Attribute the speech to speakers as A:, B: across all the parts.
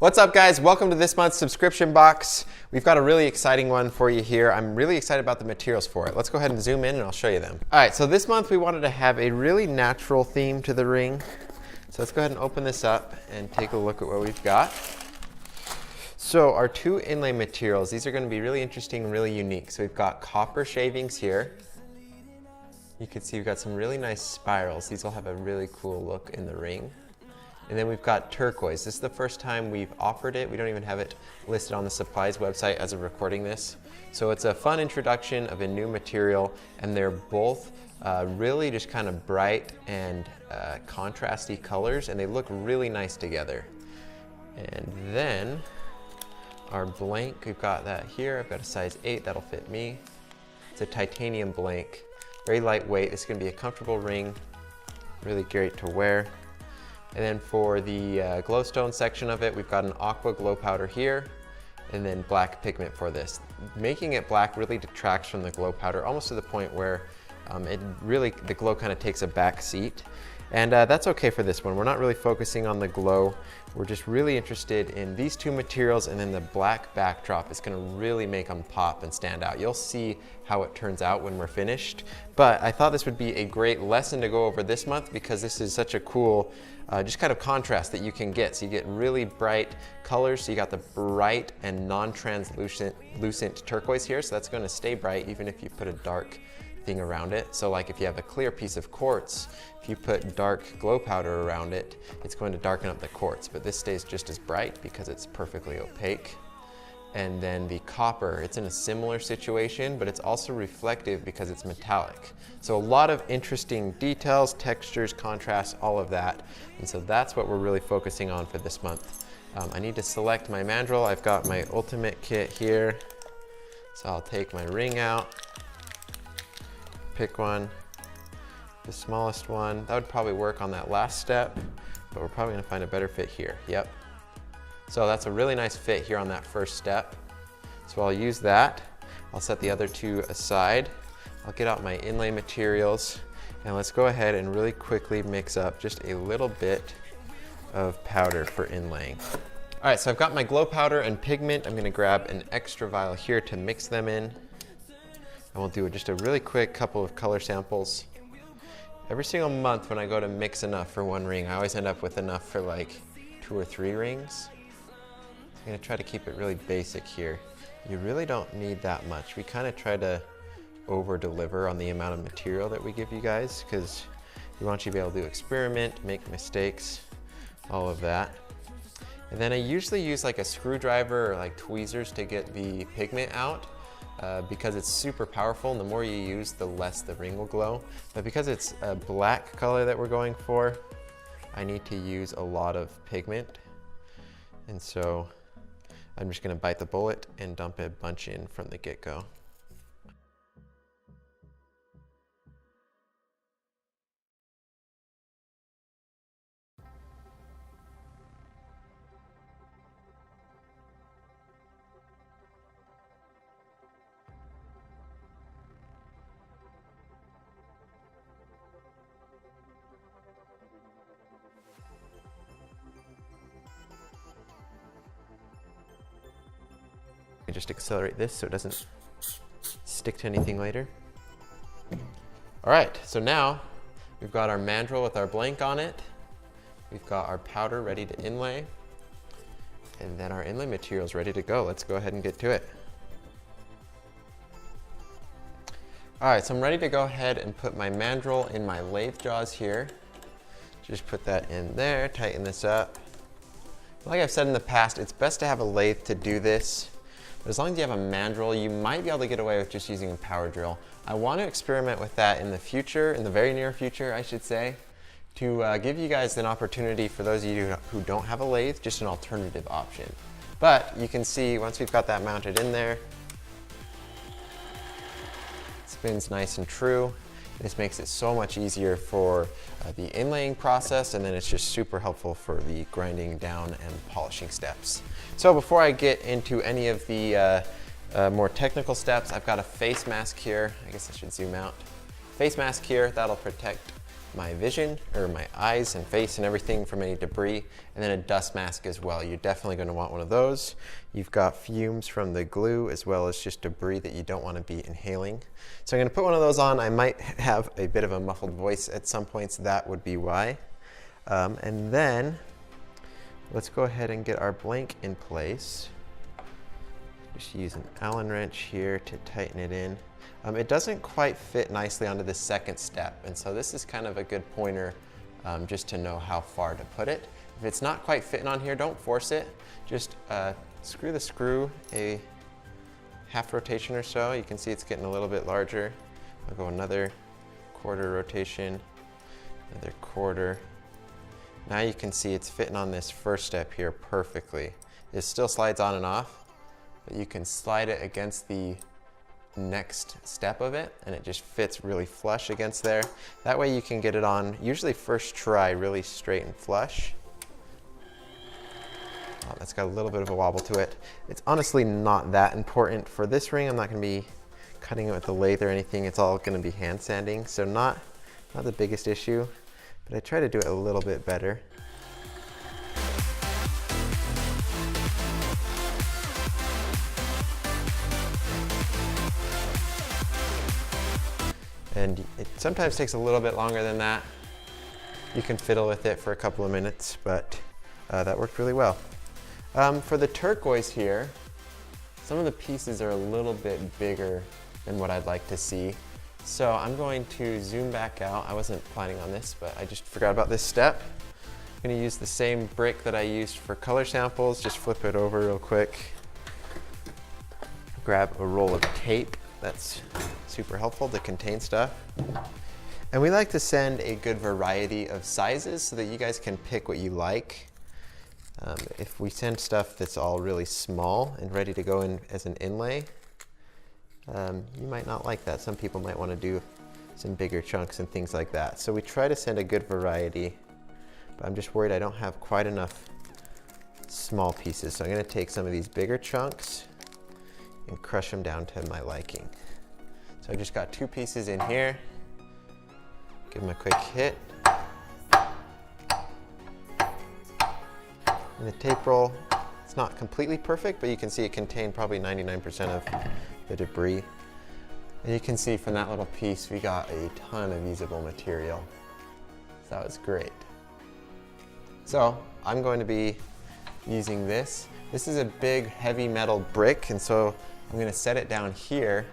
A: What's up, guys? Welcome to this month's subscription box. We've got a really exciting one for you here. I'm really excited about the materials for it. Let's go ahead and zoom in and I'll show you them. All right, so this month we wanted to have a really natural theme to the ring. So let's go ahead and open this up and take a look at what we've got. So our two inlay materials, these are going to be really interesting and really unique. So we've got copper shavings here. You can see we've got some really nice spirals. These will have a really cool look in the ring. And then we've got turquoise. This is the first time we've offered it. We don't even have it listed on the supplies website as of recording this. So it's a fun introduction of a new material, and they're both really just kind of bright and contrasty colors, and they look really nice together. And then our blank, we've got that here. I've got a size 8, that'll fit me. It's a titanium blank, very lightweight. It's gonna be a comfortable ring, really great to wear. And then for the glowstone section of it, we've got an aqua glow powder here, and then black pigment for this. Making it black really detracts from the glow powder, almost to the point where the glow kind of takes a back seat. And that's okay for this one. We're not really focusing on the glow. We're just really interested in these two materials, and then the black backdrop is gonna really make them pop and stand out. You'll see how it turns out when we're finished. But I thought this would be a great lesson to go over this month because this is such a cool just kind of contrast that you can get. So you get really bright colors. So you got the bright and non-translucent turquoise here. So that's gonna stay bright even if you put a dark thing around it. So like if you have a clear piece of quartz, if you put dark glow powder around it, it's going to darken up the quartz, but this stays just as bright because it's perfectly opaque. And then the copper, it's in a similar situation, but it's also reflective because it's metallic. So a lot of interesting details, textures, contrasts, all of that. And so that's what we're really focusing on for this month. I need to select my mandrel. I've got my ultimate kit here. So I'll take my ring out, pick one, the smallest one. That would probably work on that last step, but we're probably gonna find a better fit here. Yep. So that's a really nice fit here on that first step. So I'll use that. I'll set the other two aside. I'll get out my inlay materials, and let's go ahead and really quickly mix up just a little bit of powder for inlaying. All right, so I've got my glow powder and pigment. I'm gonna grab an extra vial here to mix them in. And we'll do just a really quick couple of color samples. Every single month when I go to mix enough for one ring, I always end up with enough for like 2 or 3 rings. I'm gonna try to keep it really basic here. You really don't need that much. We kind of try to over deliver on the amount of material that we give you guys because we want you to be able to experiment, make mistakes, all of that. And then I usually use like a screwdriver or like tweezers to get the pigment out because it's super powerful, and the more you use, the less the ring will glow. But because it's a black color that we're going for, I need to use a lot of pigment. And so I'm just gonna bite the bullet and dump a bunch in from the get-go. Just accelerate this so it doesn't stick to anything later. All right, so now we've got our mandrel with our blank on it. We've got our powder ready to inlay, and then our inlay materials ready to go. Let's go ahead and get to it. All right, so I'm ready to go ahead and put my mandrel in my lathe jaws here. Just put that in there, tighten this up. Like I've said in the past, it's best to have a lathe to do this. But as long as you have a mandrel, you might be able to get away with just using a power drill. I want to experiment with that in the future, in the very near future, I should say, to give you guys an opportunity, for those of you who don't have a lathe, just an alternative option. But you can see once we've got that mounted in there, it spins nice and true. This makes it so much easier for the inlaying process, and then it's just super helpful for the grinding down and polishing steps. So before I get into any of the more technical steps, I've got a face mask here. I guess I should zoom out. Face mask here, that'll protect my vision, or my eyes and face and everything from any debris, and then a dust mask as well. You're definitely going to want one of those. You've got fumes from the glue as well as just debris that you don't want to be inhaling. So I'm going to put one of those on. I might have a bit of a muffled voice at some points. That would be why. And then let's go ahead and get our blank in place. Just use an Allen wrench here to tighten it in. It doesn't quite fit nicely onto the second step, and so this is kind of a good pointer just to know how far to put it. If it's not quite fitting on here, don't force it. Just screw the screw a half rotation or so. You can see it's getting a little bit larger. I'll go another quarter rotation, another quarter. Now you can see it's fitting on this first step here perfectly. It still slides on and off, but you can slide it against the next step of it and it just fits really flush against there. That way you can get it on, usually first try, really straight and flush. Oh, that's got a little bit of a wobble to it. It's honestly not that important. For this ring, I'm not going to be cutting it with a lathe or anything. It's all going to be hand sanding, so not the biggest issue, but I try to do it a little bit better. And it sometimes takes a little bit longer than that. You can fiddle with it for a couple of minutes, but that worked really well. For the turquoise here, some of the pieces are a little bit bigger than what I'd like to see. So I'm going to zoom back out. I wasn't planning on this, but I just forgot about this step. I'm going to use the same brick that I used for color samples. Just flip it over real quick. Grab a roll of tape. That's super helpful to contain stuff. And we like to send a good variety of sizes so that you guys can pick what you like. If we send stuff that's all really small and ready to go in as an inlay, you might not like that. Some people might want to do some bigger chunks and things like that. So we try to send a good variety, but I'm just worried I don't have quite enough small pieces. So I'm going to take some of these bigger chunks and crush them down to my liking. So I just got 2 pieces in here. Give them a quick hit. And the tape roll, it's not completely perfect, but you can see it contained probably 99% of the debris. And you can see from that little piece, we got a ton of usable material. So that was great. So I'm going to be using this. This is a big heavy metal brick, and so I'm going to set it down here,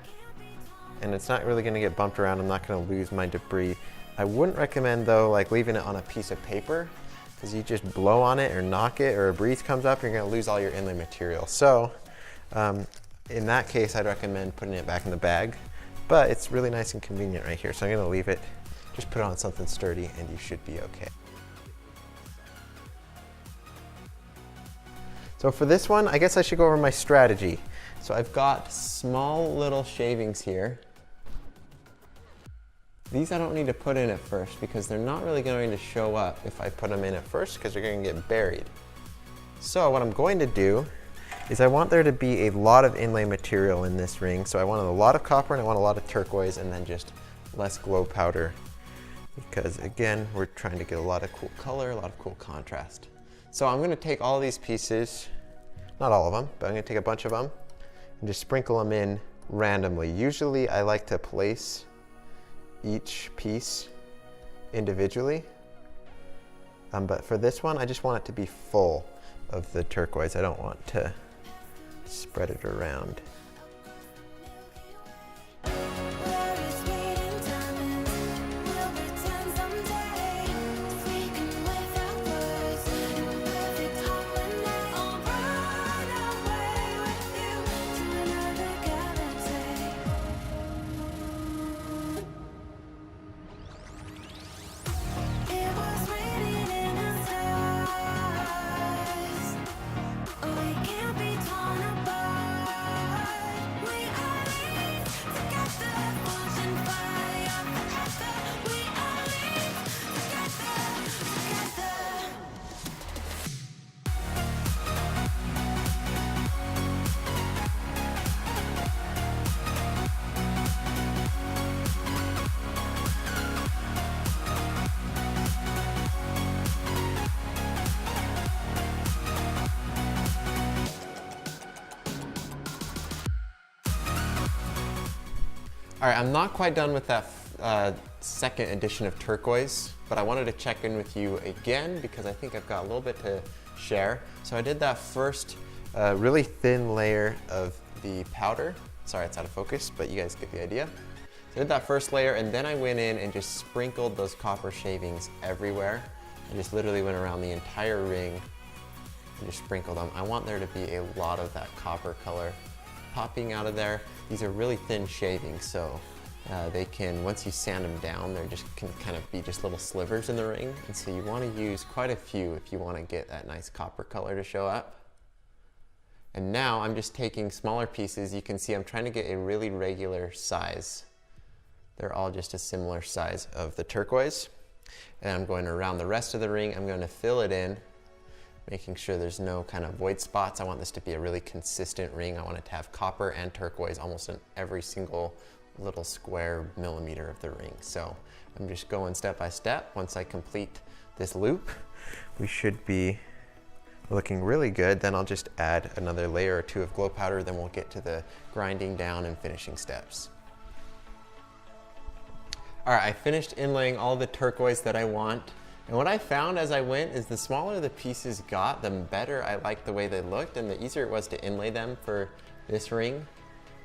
A: and it's not really going to get bumped around. I'm not going to lose my debris. I wouldn't recommend though like leaving it on a piece of paper, because you just blow on it or knock it or a breeze comes up, you're going to lose all your inlay material. So in that case, I'd recommend putting it back in the bag, but it's really nice and convenient right here. So I'm going to leave it, just put it on something sturdy and you should be okay. So for this one, I guess I should go over my strategy. So I've got small little shavings here. These I don't need to put in at first because they're not really going to show up if I put them in at first because they're going to get buried. So what I'm going to do is I want there to be a lot of inlay material in this ring. So I want a lot of copper and I want a lot of turquoise and then just less glow powder, because again, we're trying to get a lot of cool color, a lot of cool contrast. So I'm going to take all these pieces, not all of them, but I'm going to take a bunch of them and just sprinkle them in randomly. Usually I like to place each piece individually, but for this one I just want it to be full of the turquoise. I don't want to spread it around. All right, I'm not quite done with that second edition of turquoise, but I wanted to check in with you again because I think I've got a little bit to share. So I did that first really thin layer of the powder. Sorry, it's out of focus, but you guys get the idea. So I did that first layer, and then I went in and just sprinkled those copper shavings everywhere. I just literally went around the entire ring and just sprinkled them. I want there to be a lot of that copper color popping out of there. These are really thin shavings, so they can, once you sand them down, they just can kind of be just little slivers in the ring. And so you want to use quite a few if you want to get that nice copper color to show up. And now I'm just taking smaller pieces. You can see I'm trying to get a really regular size. They're all just a similar size of the turquoise. And I'm going around the rest of the ring. I'm going to fill it in, making sure there's no kind of void spots. I want this to be a really consistent ring. I want it to have copper and turquoise almost in every single little square millimeter of the ring. So I'm just going step by step. Once I complete this loop, we should be looking really good. Then I'll just add another layer or two of glow powder. Then we'll get to the grinding down and finishing steps. All right, I finished inlaying all the turquoise that I want. And what I found as I went is the smaller the pieces got, the better I liked the way they looked and the easier it was to inlay them for this ring.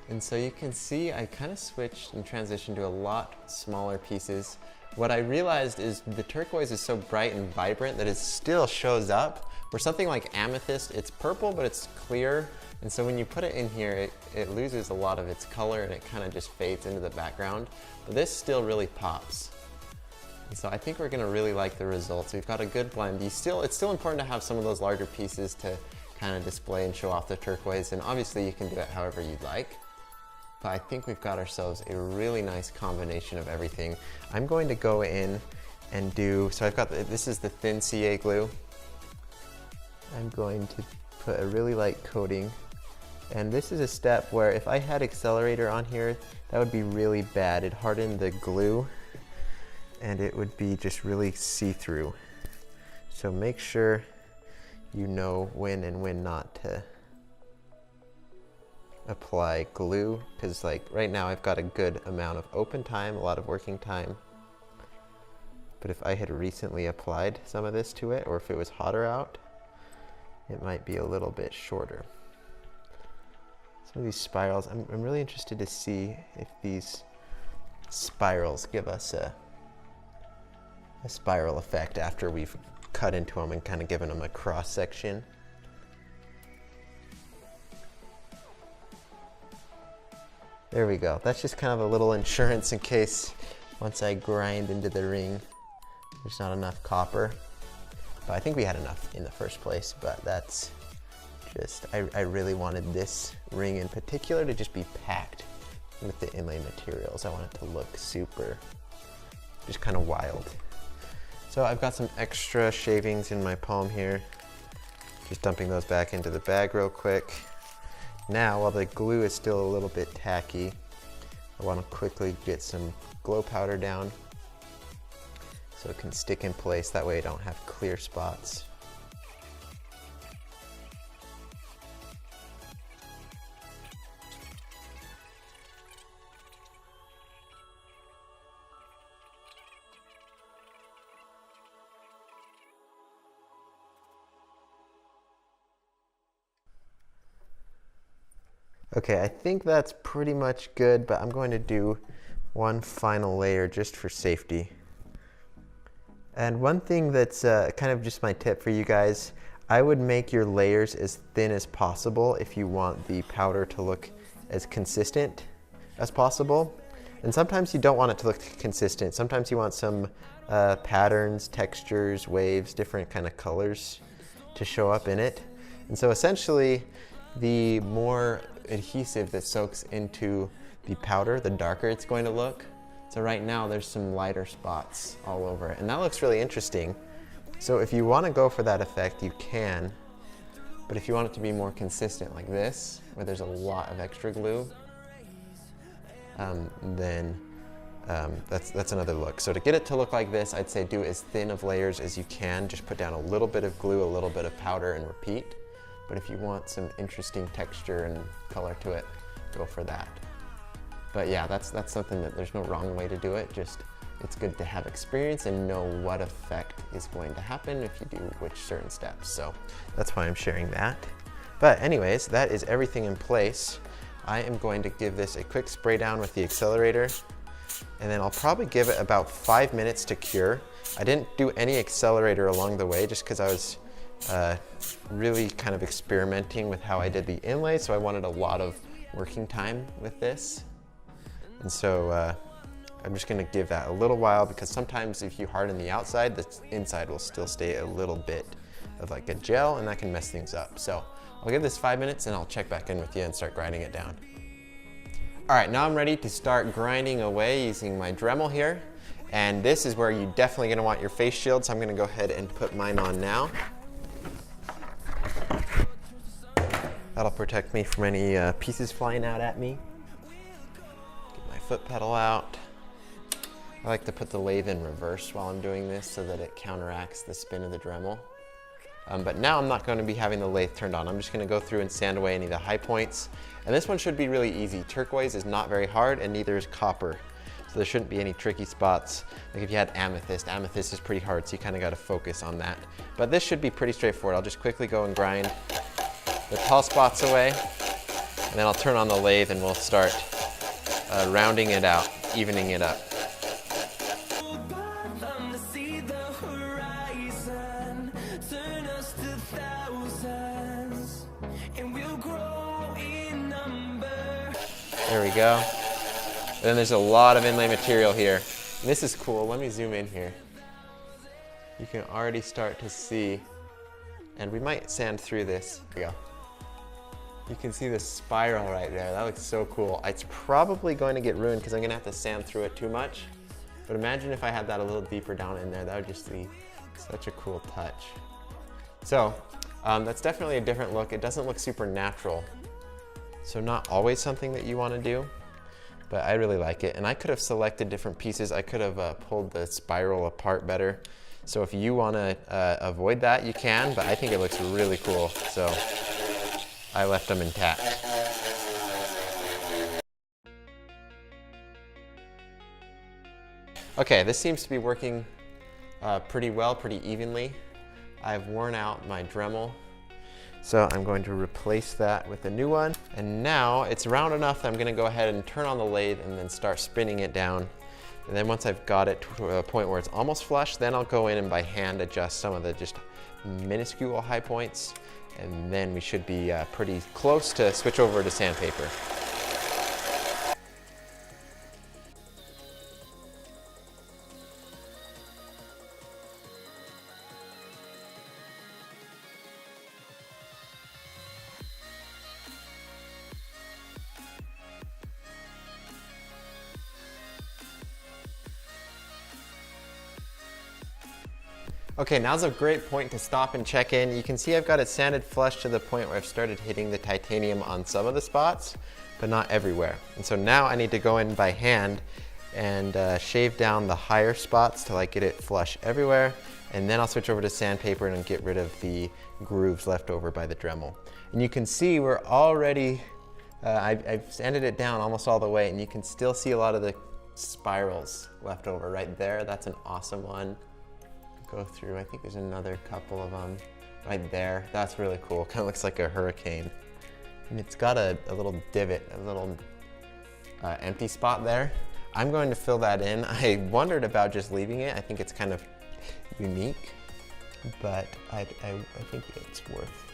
A: And so you can see I kind of switched and transitioned to a lot smaller pieces. What I realized is the turquoise is so bright and vibrant that it still shows up. For something like amethyst, it's purple, but it's clear. And so when you put it in here, it loses a lot of its color and it kind of just fades into the background. But this still really pops. And so I think we're gonna really like the results. We've got a good blend. It's still important to have some of those larger pieces to kind of display and show off the turquoise. And obviously you can do it however you'd like. But I think we've got ourselves a really nice combination of everything. I'm going to go in and do, so I've got, this is the thin CA glue. I'm going to put a really light coating. And this is a step where if I had accelerator on here, that would be really bad. It hardened the glue and it would be just really see-through. So make sure you know when and when not to apply glue, because like right now I've got a good amount of open time, a lot of working time. But if I had recently applied some of this to it, or if it was hotter out, it might be a little bit shorter. Some of these spirals, I'm really interested to see if these spirals give us a spiral effect after we've cut into them and kind of given them a cross section. There we go. That's just kind of a little insurance in case once I grind into the ring, there's not enough copper. But I think we had enough in the first place, but that's just, I really wanted this ring in particular to just be packed with the inlay materials. I want it to look super, just kind of wild. So I've got some extra shavings in my palm here. Just dumping those back into the bag real quick. Now, while the glue is still a little bit tacky, I want to quickly get some glow powder down so it can stick in place. That way I don't have clear spots. Okay, I think that's pretty much good, but I'm going to do one final layer just for safety. And one thing that's kind of just my tip for you guys, I would make your layers as thin as possible if you want the powder to look as consistent as possible. And sometimes you don't want it to look consistent. Sometimes you want some patterns, textures, waves, different kind of colors to show up in it. And so essentially, the more adhesive that soaks into the powder, the darker it's going to look. So right now there's some lighter spots all over it, and that looks really interesting. So if you want to go for that effect, you can, but if you want it to be more consistent like this, where there's a lot of extra glue, then that's another look. So to get it to look like this, I'd say do as thin of layers as you can. Just put down a little bit of glue, a little bit of powder, and repeat. But if you want some interesting texture and color to it, go for that. But yeah, that's something that there's no wrong way to do it. Just it's good to have experience and know what effect is going to happen if you do which certain steps. So that's why I'm sharing that. But anyways, that is everything in place. I am going to give this a quick spray down with the accelerator, and then I'll probably give it about 5 minutes to cure. I didn't do any accelerator along the way just because I was really kind of experimenting with how I did the inlay, so I wanted a lot of working time with this. And so I'm just gonna give that a little while, because sometimes if you harden the outside, the inside will still stay a little bit of like a gel, and that can mess things up. So I'll give this 5 minutes and I'll check back in with you and start grinding it down. All right, now I'm ready to start grinding away using my Dremel here. And this is where you're definitely gonna want your face shield, so I'm gonna go ahead and put mine on now. That'll protect me from any pieces flying out at me. Get my foot pedal out. I like to put the lathe in reverse while I'm doing this so that it counteracts the spin of the Dremel. But now I'm not going to be having the lathe turned on. I'm just going to go through and sand away any of the high points. And this one should be really easy. Turquoise is not very hard, and neither is copper. So there shouldn't be any tricky spots. Like if you had amethyst, amethyst is pretty hard, so you kind of got to focus on that. But this should be pretty straightforward. I'll just quickly go and grind the tall spots away, and then I'll turn on the lathe and we'll start rounding it out, evening it up. There we go. And then there's a lot of inlay material here. And this is cool. Let me zoom in here. You can already start to see, and we might sand through this. Here we go. You can see the spiral right there. That looks so cool. It's probably going to get ruined because I'm going to have to sand through it too much. But imagine if I had that a little deeper down in there. That would just be such a cool touch. So that's definitely a different look. It doesn't look super natural. So not always something that you want to do, but I really like it. And I could have selected different pieces. I could have pulled the spiral apart better. So if you want to avoid that, you can, but I think it looks really cool. So I left them intact. Okay, this seems to be working pretty well, pretty evenly. I've worn out my Dremel, so I'm going to replace that with a new one. And now it's round enough that I'm going to go ahead and turn on the lathe and then start spinning it down. And then once I've got it to a point where it's almost flush, then I'll go in and by hand adjust some of the just minuscule high points. And then we should be pretty close to switch over to sandpaper. Okay, now's a great point to stop and check in. You can see I've got it sanded flush to the point where I've started hitting the titanium on some of the spots, but not everywhere. And so now I need to go in by hand and shave down the higher spots till I get it flush everywhere. And then I'll switch over to sandpaper and get rid of the grooves left over by the Dremel. And you can see we're already, I've sanded it down almost all the way, and you can still see a lot of the spirals left over right there. That's an awesome one. Go through, I think there's another couple of them right there. That's really cool. Kind of looks like a hurricane. And it's got a little divot, a little empty spot there. I'm going to fill that in. I wondered about just leaving it. I think it's kind of unique, but I think it's worth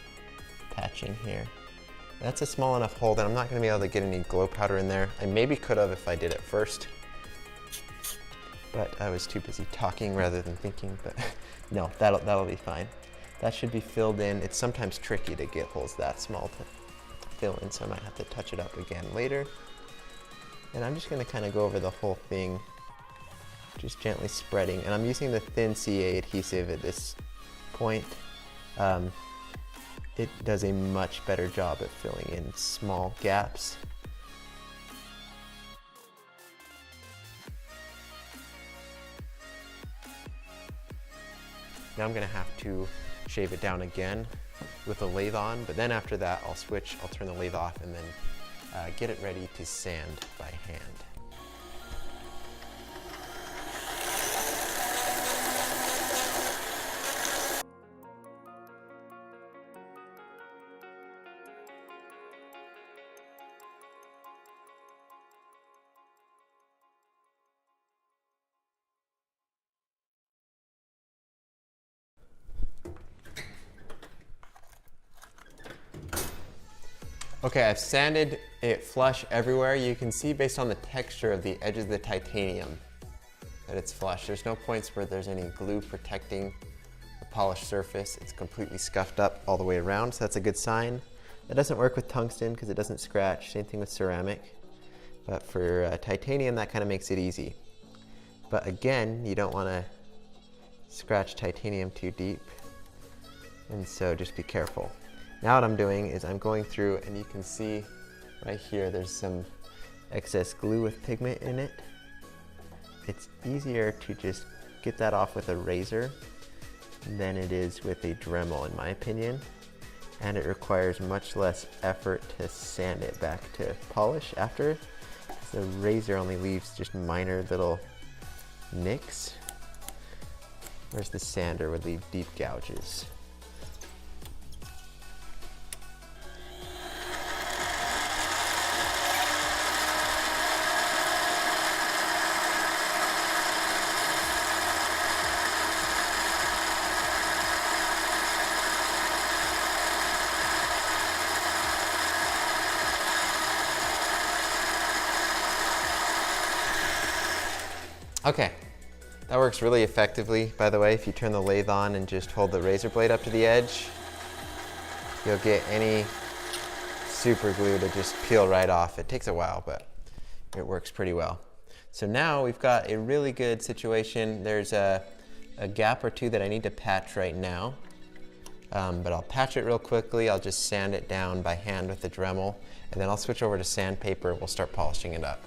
A: patching here. That's a small enough hole that I'm not going to be able to get any glow powder in there. I maybe could have if I did it first, but I was too busy talking rather than thinking. But no, that'll be fine. That should be filled in. It's sometimes tricky to get holes that small to fill in, so I might have to touch it up again later. And I'm just going to kind of go over the whole thing, just gently spreading. And I'm using the thin CA adhesive at this point. It does a much better job at filling in small gaps. Now I'm going to have to shave it down again with the lathe on, but then after that I'll switch, I'll turn the lathe off and then get it ready to sand by hand. Okay, I've sanded it flush everywhere. You can see based on the texture of the edge of the titanium that it's flush. There's no points where there's any glue protecting the polished surface. It's completely scuffed up all the way around, so that's a good sign. That doesn't work with tungsten because it doesn't scratch. Same thing with ceramic. But for titanium, that kind of makes it easy. But again, you don't want to scratch titanium too deep, and so just be careful. Now what I'm doing is I'm going through, and you can see right here there's some excess glue with pigment in it. It's easier to just get that off with a razor than it is with a Dremel, in my opinion. And it requires much less effort to sand it back to polish after. The razor only leaves just minor little nicks, whereas the sander would leave deep gouges. Okay, that works really effectively. By the way, if you turn the lathe on and just hold the razor blade up to the edge, you'll get any super glue to just peel right off. It takes a while, but it works pretty well. So now we've got a really good situation. There's a gap or two that I need to patch right now, but I'll patch it real quickly. I'll just sand it down by hand with the Dremel, and then I'll switch over to sandpaper. We'll start polishing it up.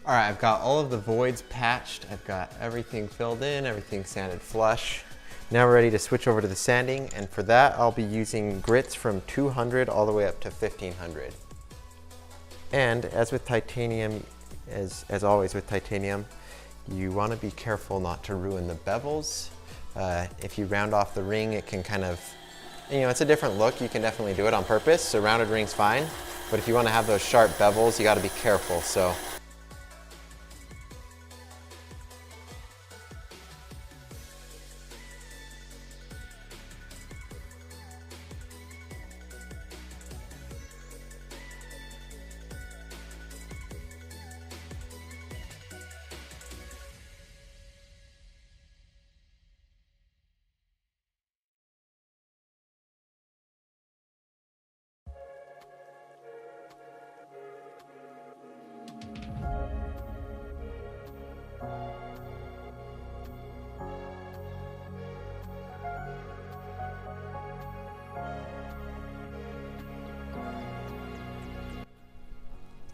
A: All right, I've got all of the voids patched. I've got everything filled in, everything sanded flush. Now we're ready to switch over to the sanding, and for that I'll be using grits from 200 all the way up to 1500. And as with titanium, as always with titanium, you want to be careful not to ruin the bevels. If you round off the ring, it can kind of, it's a different look. You can definitely do it on purpose, so rounded ring's fine. But if you want to have those sharp bevels, you got to be careful. So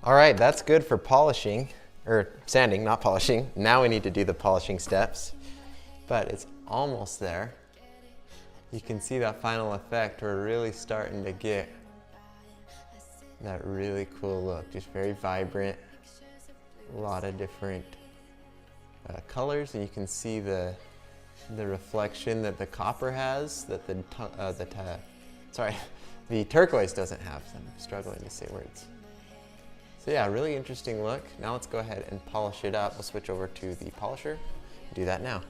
A: all right, that's good for polishing, or sanding, not polishing. Now we need to do the polishing steps, but it's almost there. You can see that final effect. We're really starting to get that really cool look, just very vibrant, a lot of different colors, and you can see the reflection that the copper has that the turquoise doesn't have. So I'm struggling to say words. So yeah, really interesting look. Now let's go ahead and polish it up. We'll switch over to the polisher. Do that now.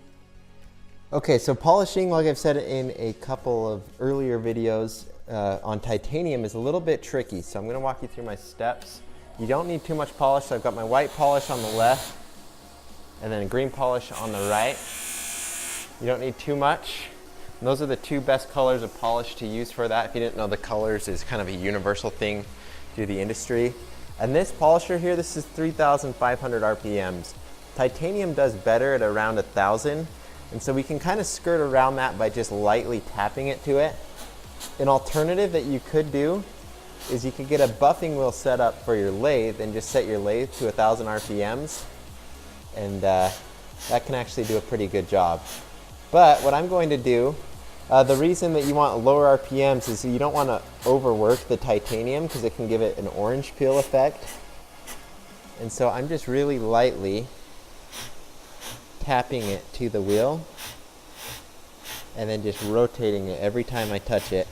A: Okay, so polishing, like I've said in a couple of earlier videos, on titanium is a little bit tricky. So I'm going to walk you through my steps. You don't need too much polish. So I've got my white polish on the left and then a green polish on the right. You don't need too much. And those are the two best colors of polish to use for that. If you didn't know, the colors is kind of a universal thing through the industry. And this polisher here, this is 3,500 RPMs. Titanium does better at around 1,000, and so we can kind of skirt around that by just lightly tapping it to it. An alternative that you could do is you could get a buffing wheel set up for your lathe and just set your lathe to 1,000 RPMs, and that can actually do a pretty good job. But what I'm going to do, the reason that you want lower RPMs is you don't want to overwork the titanium because it can give it an orange peel effect. And so I'm just really lightly tapping it to the wheel and then just rotating it every time I touch it.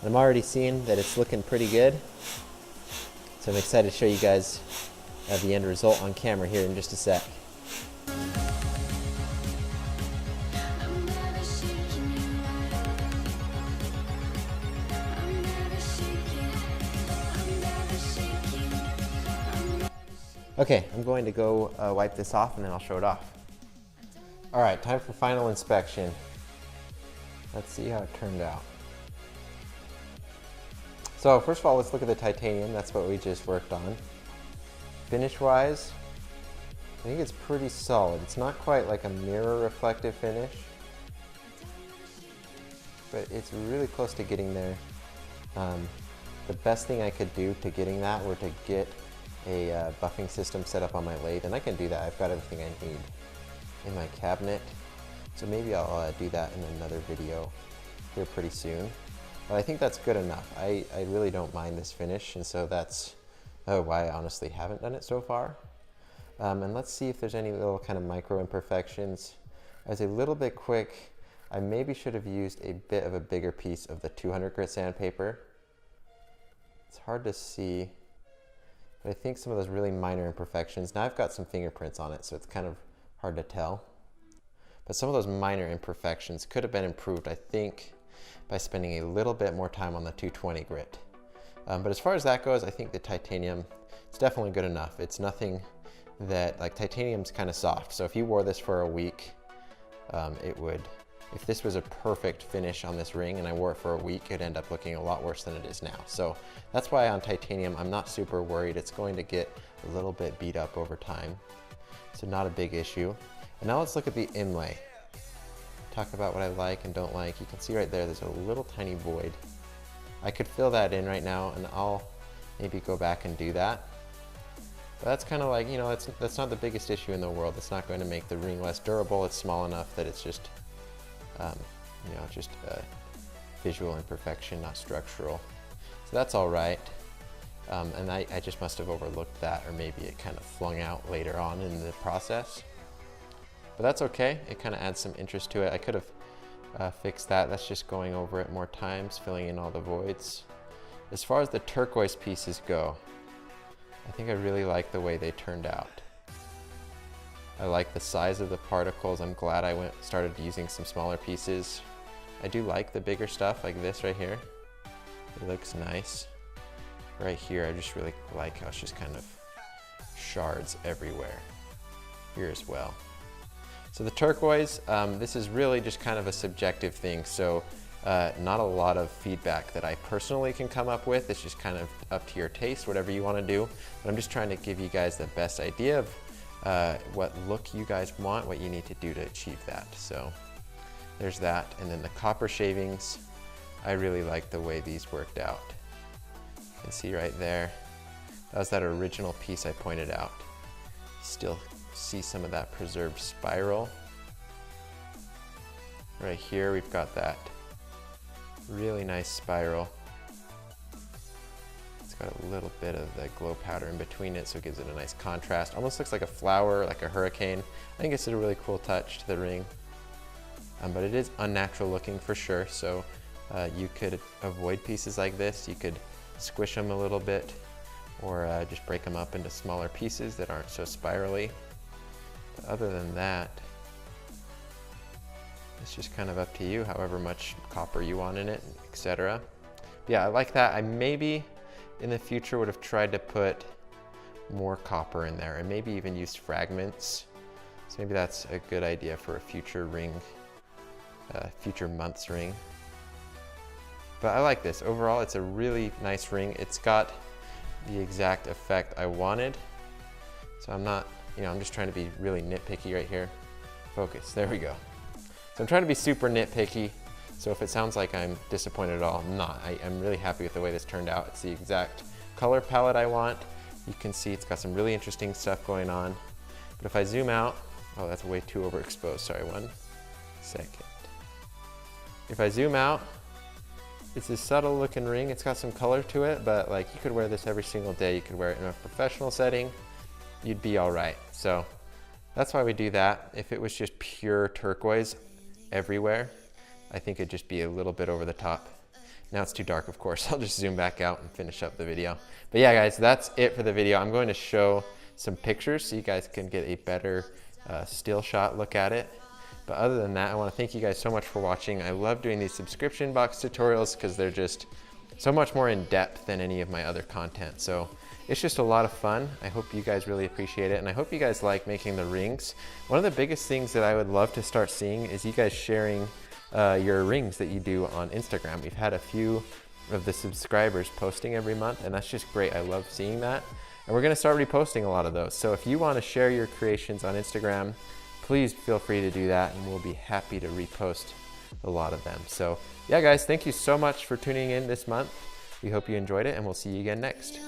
A: I'm already seeing that it's looking pretty good, so I'm excited to show you guys the end result on camera here in just a sec. Okay, I'm going to go wipe this off and then I'll show it off. All right, time for final inspection. Let's see how it turned out. So first of all, let's look at the titanium. That's what we just worked on. Finish-wise, I think it's pretty solid. It's not quite like a mirror reflective finish, but it's really close to getting there. The best thing I could do to getting that were to get a buffing system set up on my lathe, and I can do that. I've got everything I need in my cabinet, so maybe I'll do that in another video here pretty soon. But I think that's good enough. I really don't mind this finish, and so that's why I honestly haven't done it so far. And let's see if there's any little kind of micro imperfections. I was a little bit quick. I maybe should have used a bit of a bigger piece of the 200 grit sandpaper. It's hard to see, but I think some of those really minor imperfections, now I've got some fingerprints on it, so it's kind of hard to tell. But some of those minor imperfections could have been improved, I think, by spending a little bit more time on the 220 grit. But as far as that goes, I think the titanium, it's definitely good enough. It's nothing that, like, titanium's kind of soft, so if you wore this for a week, it would, if this was a perfect finish on this ring and I wore it for a week, it'd end up looking a lot worse than it is now. So that's why on titanium, I'm not super worried. It's going to get a little bit beat up over time, so not a big issue. And now let's look at the inlay. Talk about what I like and don't like. You can see right there, there's a little tiny void. I could fill that in right now, and I'll maybe go back and do that. But that's kind of like, you know, that's not the biggest issue in the world. It's not going to make the ring less durable. It's small enough that it's just, you know, just visual imperfection, not structural. So that's all right. And I just must have overlooked that, or maybe it kind of flung out later on in the process. But that's okay. It kind of adds some interest to it. I could have fixed that. That's just going over it more times, filling in all the voids. As far as the turquoise pieces go, I think I really like the way they turned out. I like the size of the particles. I'm glad I started using some smaller pieces. I do like the bigger stuff like this right here. It looks nice. Right here, I just really like how it's just kind of shards everywhere. Here as well. So the turquoise, this is really just kind of a subjective thing. So not a lot of feedback that I personally can come up with. It's just kind of up to your taste, whatever you want to do. But I'm just trying to give you guys the best idea of what look you guys want, what you need to do to achieve that. So there's that. And then the copper shavings, I really like the way these worked out. You can see right there, that was that original piece I pointed out. Still see some of that preserved spiral. Right here we've got that really nice spiral. It's got a little bit of the glow powder in between it, so it gives it a nice contrast. Almost looks like a flower, like a hurricane. I think it's a really cool touch to the ring. But it is unnatural looking for sure, so you could avoid pieces like this. You could squish them a little bit, or just break them up into smaller pieces that aren't so spirally. But other than that, it's just kind of up to you, however much copper you want in it, etc. Yeah, I like that. I maybe in the future would have tried to put more copper in there and maybe even used fragments. So maybe that's a good idea for a future ring, future month's ring. But I like this. Overall, it's a really nice ring. It's got the exact effect I wanted. So I'm not, I'm just trying to be really nitpicky right here. Focus, there we go. So I'm trying to be super nitpicky. So if it sounds like I'm disappointed at all, I'm not. I'm really happy with the way this turned out. It's the exact color palette I want. You can see it's got some really interesting stuff going on. But if I zoom out, oh, that's way too overexposed. Sorry, 1 second. If I zoom out, it's a subtle looking ring. It's got some color to it, but like you could wear this every single day. You could wear it in a professional setting. You'd be all right. So that's why we do that. If it was just pure turquoise everywhere, I think it'd just be a little bit over the top. Now it's too dark, of course. I'll just zoom back out and finish up the video. But yeah, guys, that's it for the video. I'm going to show some pictures so you guys can get a better still shot look at it. But other than that, I want to thank you guys so much for watching. I love doing these subscription box tutorials because they're just so much more in depth than any of my other content. So it's just a lot of fun. I hope you guys really appreciate it. And I hope you guys like making the rings. One of the biggest things that I would love to start seeing is you guys sharing your rings that you do on Instagram. We've had a few of the subscribers posting every month, and that's just great. I love seeing that. And we're gonna start reposting a lot of those. So if you wanna share your creations on Instagram, please feel free to do that, and we'll be happy to repost a lot of them. So yeah, guys, thank you so much for tuning in this month. We hope you enjoyed it, and we'll see you again next.